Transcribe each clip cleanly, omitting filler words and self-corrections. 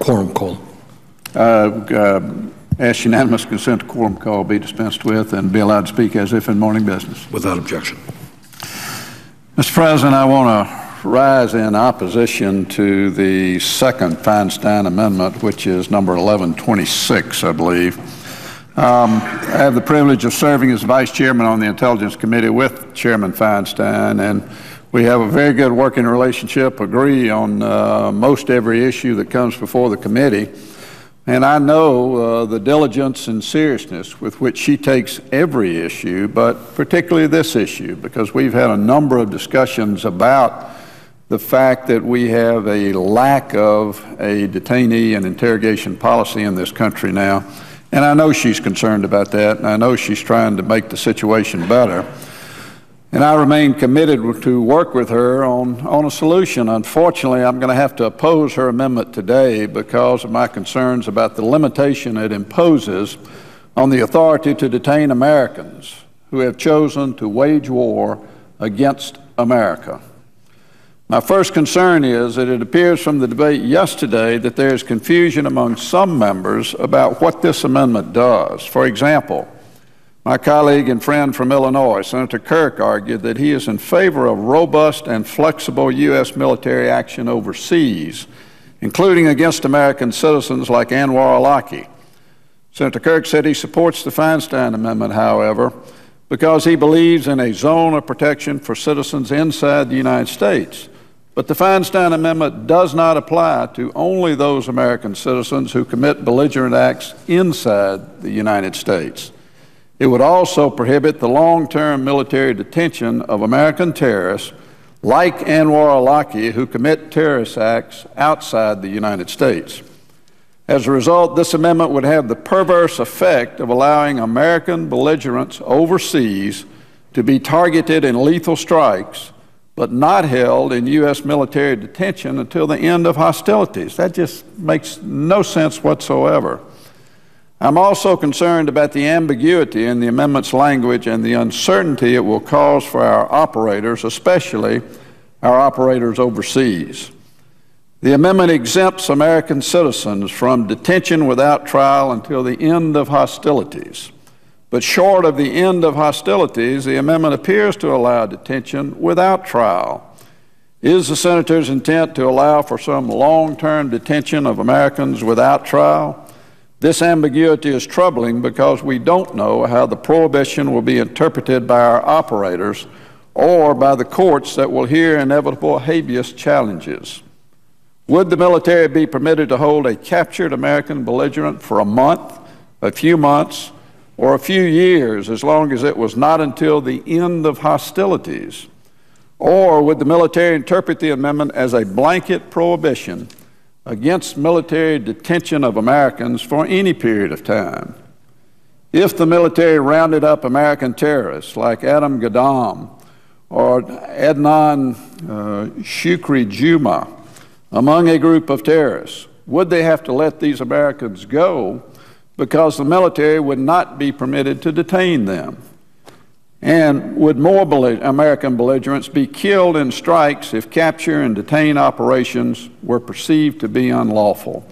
Quorum call. Ask unanimous consent to quorum call be dispensed with and be allowed to speak as if in morning business. Without objection. Mr. President, I want to rise in opposition to the second Feinstein Amendment, which is number 1126, I believe. I have the privilege of serving as Vice Chairman on the Intelligence Committee with Chairman Feinstein, and we have a very good working relationship, agree on most every issue that comes before the committee. And I know the diligence and seriousness with which she takes every issue, but particularly this issue, because we've had a number of discussions about the fact that we have a lack of a detainee and interrogation policy in this country now. And I know she's concerned about that, and I know she's trying to make the situation better. And I remain committed to work with her on a solution. Unfortunately, I'm going to have to oppose her amendment today because of my concerns about the limitation it imposes on the authority to detain Americans who have chosen to wage war against America. My first concern is that it appears from the debate yesterday that there is confusion among some members about what this amendment does. For example, my colleague and friend from Illinois, Senator Kirk, argued that he is in favor of robust and flexible U.S. military action overseas, including against American citizens like Anwar al-Awlaki. Senator Kirk said he supports the Feinstein Amendment, however, because he believes in a zone of protection for citizens inside the United States. But the Feinstein Amendment does not apply to only those American citizens who commit belligerent acts inside the United States. It would also prohibit the long-term military detention of American terrorists like Anwar al-Awlaki who commit terrorist acts outside the United States. As a result, this amendment would have the perverse effect of allowing American belligerents overseas to be targeted in lethal strikes, but not held in U.S. military detention until the end of hostilities. That just makes no sense whatsoever. I'm also concerned about the ambiguity in the amendment's language and the uncertainty it will cause for our operators, especially our operators overseas. The amendment exempts American citizens from detention without trial until the end of hostilities. But short of the end of hostilities, the amendment appears to allow detention without trial. Is the Senator's intent to allow for some long-term detention of Americans without trial? This ambiguity is troubling because we don't know how the prohibition will be interpreted by our operators or by the courts that will hear inevitable habeas challenges. Would the military be permitted to hold a captured American belligerent for a month, a few months, or a few years, as long as it was not until the end of hostilities? Or would the military interpret the amendment as a blanket prohibition against military detention of Americans for any period of time? If the military rounded up American terrorists like Adam Gaddam or Adnan Shukri Juma among a group of terrorists, would they have to let these Americans go because the military would not be permitted to detain them? And would more American belligerents be killed in strikes if capture and detain operations were perceived to be unlawful?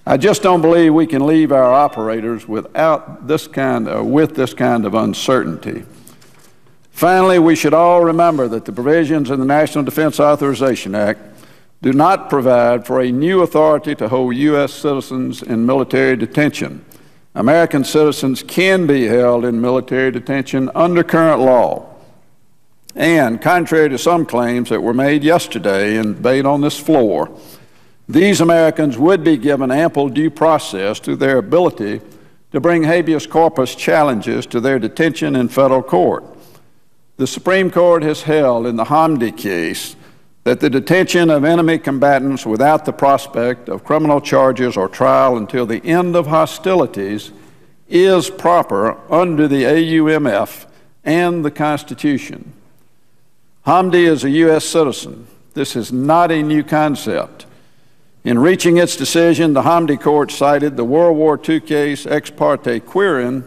I just don't believe we can leave our operators without this kind of uncertainty. Finally, we should all remember that the provisions in the National Defense Authorization Act do not provide for a new authority to hold U.S. citizens in military detention. American citizens can be held in military detention under current law. And contrary to some claims that were made yesterday in debate on this floor, these Americans would be given ample due process to their ability to bring habeas corpus challenges to their detention in federal court. The Supreme Court has held in the Hamdi case that the detention of enemy combatants without the prospect of criminal charges or trial until the end of hostilities is proper under the AUMF and the Constitution. Hamdi is a U.S. citizen. This is not a new concept. In reaching its decision, the Hamdi court cited the World War II case Ex parte Quirin,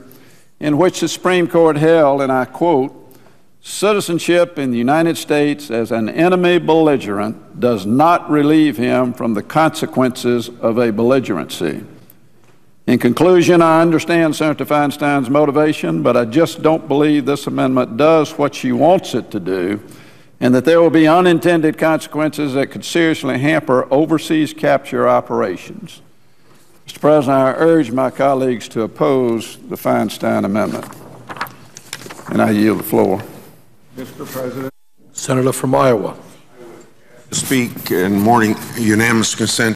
in which the Supreme Court held, and I quote, Citizenship in the United States as an enemy belligerent does not relieve him from the consequences of a belligerency. In conclusion, I understand Senator Feinstein's motivation, but I just don't believe this amendment does what she wants it to do, and that there will be unintended consequences that could seriously hamper overseas capture operations. Mr. President, I urge my colleagues to oppose the Feinstein amendment. And I yield the floor. Mr. President. Senator from Iowa. Speak in morning unanimous consent.